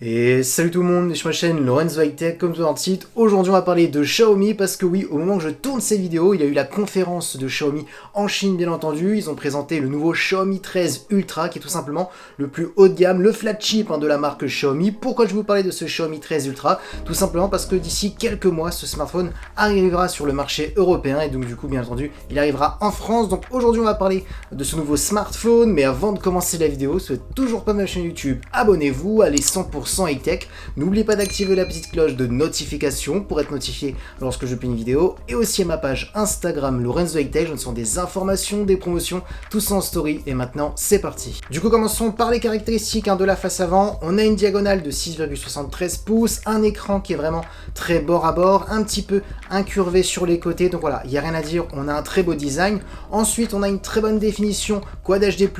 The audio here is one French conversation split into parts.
Et salut tout le monde, sur ma chaîne Lorenzo High Tech, comme tout dans le titre. Aujourd'hui on va parler de Xiaomi parce que oui, au moment où je tourne ces vidéos, il y a eu la conférence de Xiaomi en Chine bien entendu. Ils ont présenté le nouveau Xiaomi 13 Ultra qui est tout simplement le plus haut de gamme, le flagship de la marque Xiaomi. Pourquoi je vais vous parler de ce Xiaomi 13 Ultra? Tout simplement parce que d'ici quelques mois, ce smartphone arrivera sur le marché européen et donc du coup bien entendu, il arrivera en France. Donc aujourd'hui on va parler de ce nouveau smartphone, mais avant de commencer la vidéo, si vous n'êtes toujours pas ma chaîne YouTube, abonnez-vous, allez 100% high-tech. N'oubliez pas d'activer la petite cloche de notification pour être notifié lorsque je publie une vidéo, et aussi à ma page Instagram Lorenzo High-Tech, ce sont des informations, des promotions, tout ça en story. Et maintenant c'est parti. Du coup commençons par les caractéristiques de la face avant. On a une diagonale de 6,73 pouces, un écran qui est vraiment très bord à bord, un petit peu incurvé sur les côtés, donc voilà, il n'y a rien à dire, on a un très beau design. Ensuite on a une très bonne définition Quad HD+,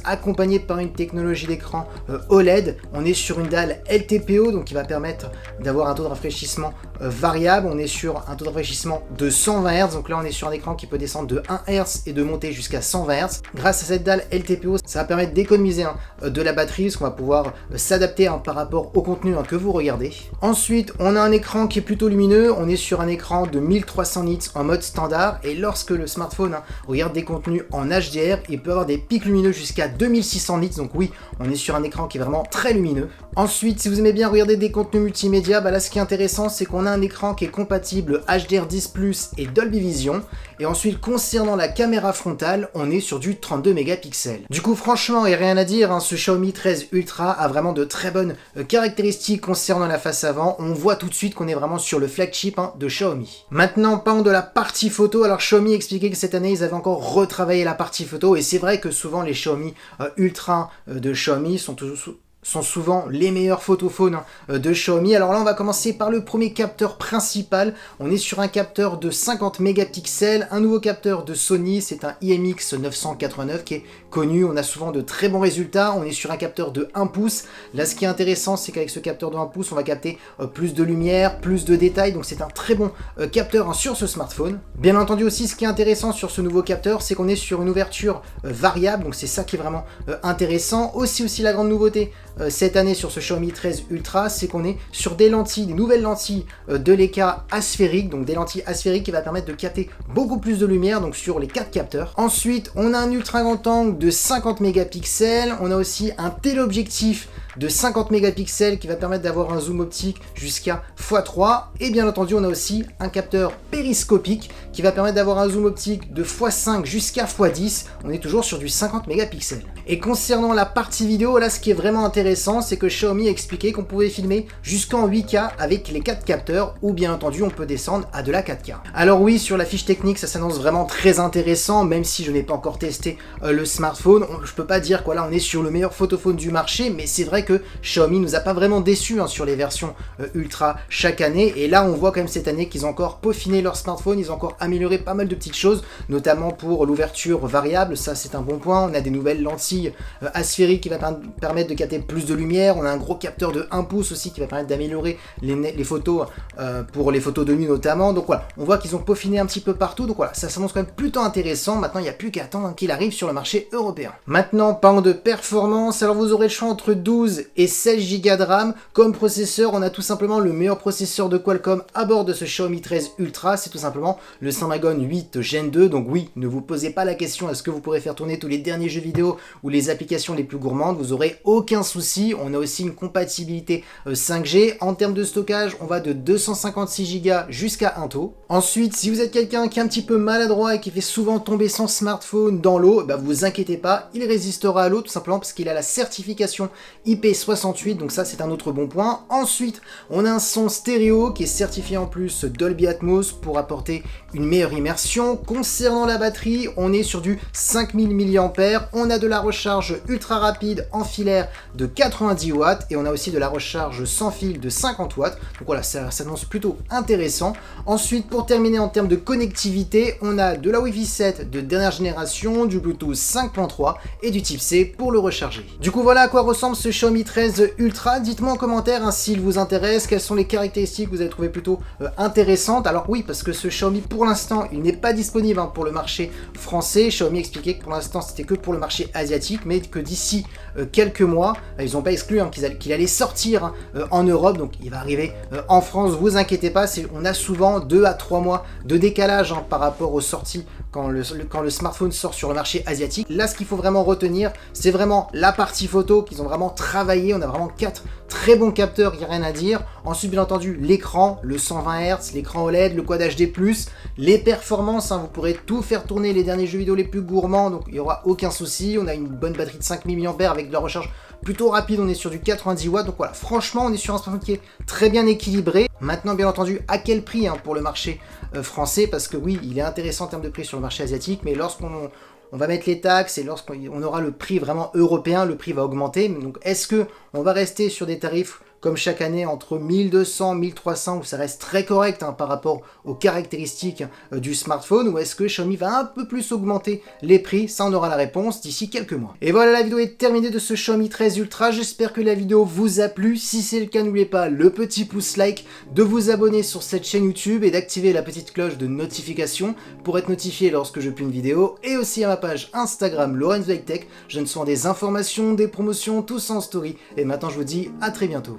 accompagnée par une technologie d'écran OLED. On est sur une dalle LTPO, donc qui va permettre d'avoir un taux de rafraîchissement variable. On est sur un taux de rafraîchissement de 120 Hz, donc là on est sur un écran qui peut descendre de 1 Hz et de monter jusqu'à 120 Hz. Grâce à cette dalle LTPO, ça va permettre d'économiser de la batterie, parce qu'on va pouvoir s'adapter par rapport au contenu que vous regardez. Ensuite, on a un écran qui est plutôt lumineux. On est sur un écran de 1300 nits en mode standard, et lorsque le smartphone regarde des contenus en HDR, il peut avoir des pics lumineux jusqu'à 2600 nits, donc oui, on est sur un écran qui est vraiment très lumineux. Ensuite, si vous aimez bien regarder des contenus multimédia, là ce qui est intéressant, c'est qu'on a un écran qui est compatible HDR10+ et Dolby Vision. Et ensuite, concernant la caméra frontale, on est sur du 32 mégapixels. Du coup, franchement, il n'y a rien à dire, ce Xiaomi 13 Ultra a vraiment de très bonnes caractéristiques concernant la face avant. On voit tout de suite qu'on est vraiment sur le flagship de Xiaomi. Maintenant, parlons de la partie photo. Alors Xiaomi expliquait que cette année, ils avaient encore retravaillé la partie photo, et c'est vrai que souvent les Xiaomi Ultra de Xiaomi sont souvent les meilleurs photophones de Xiaomi. Alors là, on va commencer par le premier capteur principal. On est sur un capteur de 50 mégapixels, un nouveau capteur de Sony, c'est un IMX 989 qui est connu. On a souvent de très bons résultats. On est sur un capteur de 1 pouce. Là, ce qui est intéressant, c'est qu'avec ce capteur de 1 pouce, on va capter plus de lumière, plus de détails. Donc c'est un très bon capteur sur ce smartphone. Bien entendu aussi, ce qui est intéressant sur ce nouveau capteur, c'est qu'on est sur une ouverture variable. Donc c'est ça qui est vraiment intéressant. Aussi la grande nouveauté cette année sur ce Xiaomi 13 Ultra, c'est qu'on est sur des nouvelles lentilles de Leica asphériques, donc des lentilles asphériques qui va permettre de capter beaucoup plus de lumière, donc sur les 4 capteurs. Ensuite, on a un ultra grand angle de 50 mégapixels, on a aussi un téléobjectif de 50 mégapixels qui va permettre d'avoir un zoom optique jusqu'à x3, et bien entendu on a aussi un capteur périscopique qui va permettre d'avoir un zoom optique de x5 jusqu'à x10. On est toujours sur du 50 mégapixels. Et concernant la partie vidéo, là ce qui est vraiment intéressant, c'est que Xiaomi a expliqué qu'on pouvait filmer jusqu'en 8K avec les 4 capteurs, ou bien entendu on peut descendre à de la 4K. Alors oui, sur la fiche technique ça s'annonce vraiment très intéressant, même si je n'ai pas encore testé le smartphone. Je peux pas dire on est sur le meilleur photophone du marché, mais c'est vrai que Xiaomi nous a pas vraiment déçus sur les versions Ultra chaque année, et là on voit quand même cette année qu'ils ont encore peaufiné leur smartphone, ils ont encore amélioré pas mal de petites choses, notamment pour l'ouverture variable, ça c'est un bon point. On a des nouvelles lentilles asphériques qui va permettre de capter plus de lumière, on a un gros capteur de 1 pouce aussi qui va permettre d'améliorer les photos pour les photos de nuit notamment. Donc voilà, on voit qu'ils ont peaufiné un petit peu partout, donc voilà, ça s'annonce quand même plutôt intéressant. Maintenant il n'y a plus qu'à attendre qu'il arrive sur le marché européen. Maintenant, parlons de performance. Alors vous aurez le choix entre 12 et 16 Go de RAM. Comme processeur, on a tout simplement le meilleur processeur de Qualcomm à bord de ce Xiaomi 13 Ultra, c'est tout simplement le Snapdragon 8 Gen 2. Donc oui, ne vous posez pas la question est-ce que vous pourrez faire tourner tous les derniers jeux vidéo ou les applications les plus gourmandes, vous aurez aucun souci. On a aussi une compatibilité 5G. En termes de stockage, on va de 256 Go jusqu'à 1 TB. Ensuite, si vous êtes quelqu'un qui est un petit peu maladroit et qui fait souvent tomber son smartphone dans l'eau, vous inquiétez pas, il résistera à l'eau tout simplement parce qu'il a la certification IP68, donc ça c'est un autre bon point. Ensuite, on a un son stéréo qui est certifié en plus Dolby Atmos pour apporter une meilleure immersion. Concernant la batterie, on est sur du 5000 mAh, on a de la recharge ultra rapide en filaire de 90 watts, et on a aussi de la recharge sans fil de 50 watts, donc voilà, ça s'annonce plutôt intéressant. Ensuite, pour terminer en termes de connectivité, on a de la Wi-Fi 7 de dernière génération, du Bluetooth 5.3 et du type C pour le recharger. Du coup voilà à quoi ressemble ce Xiaomi Xiaomi 13 Ultra. Dites-moi en commentaire s'il vous intéresse, quelles sont les caractéristiques que vous avez trouvées plutôt intéressantes. Alors oui, parce que ce Xiaomi pour l'instant il n'est pas disponible pour le marché français. Xiaomi expliquait que pour l'instant c'était que pour le marché asiatique, mais que d'ici quelques mois, ils n'ont pas exclu qu'il allait sortir en Europe, donc il va arriver en France, vous inquiétez pas, on a souvent 2 à 3 mois de décalage par rapport aux sorties quand le smartphone sort sur le marché asiatique. Là, ce qu'il faut vraiment retenir, c'est vraiment la partie photo qu'ils ont vraiment travaillé. On a vraiment 4 très bons capteurs, il n'y a rien à dire. Ensuite, bien entendu, l'écran, le 120 Hz, l'écran OLED, le Quad HD+, les performances, vous pourrez tout faire tourner, les derniers jeux vidéo les plus gourmands, donc il n'y aura aucun souci. On a une bonne batterie de 5000 mAh avec de la recharge plutôt rapide, on est sur du 90 watts, donc voilà, franchement, on est sur un smartphone qui est très bien équilibré. Maintenant, bien entendu, à quel prix pour le marché français, parce que oui, il est intéressant en termes de prix sur le marché asiatique, mais lorsqu'on va mettre les taxes et lorsqu'on aura le prix vraiment européen, le prix va augmenter. Donc est-ce que on va rester sur des tarifs comme chaque année entre 1200 1300 où ça reste très correct par rapport aux caractéristiques du smartphone, ou est-ce que Xiaomi va un peu plus augmenter les prix? Ça, on aura la réponse d'ici quelques mois. Et voilà, la vidéo est terminée de ce Xiaomi 13 Ultra. J'espère que la vidéo vous a plu. Si c'est le cas, n'oubliez pas le petit pouce like, de vous abonner sur cette chaîne YouTube et d'activer la petite cloche de notification pour être notifié lorsque je publie une vidéo, et aussi à ma page Instagram Lorenzo High Tech. Je ne sois des informations, des promotions, tout ça en story. Et maintenant, je vous dis à très bientôt.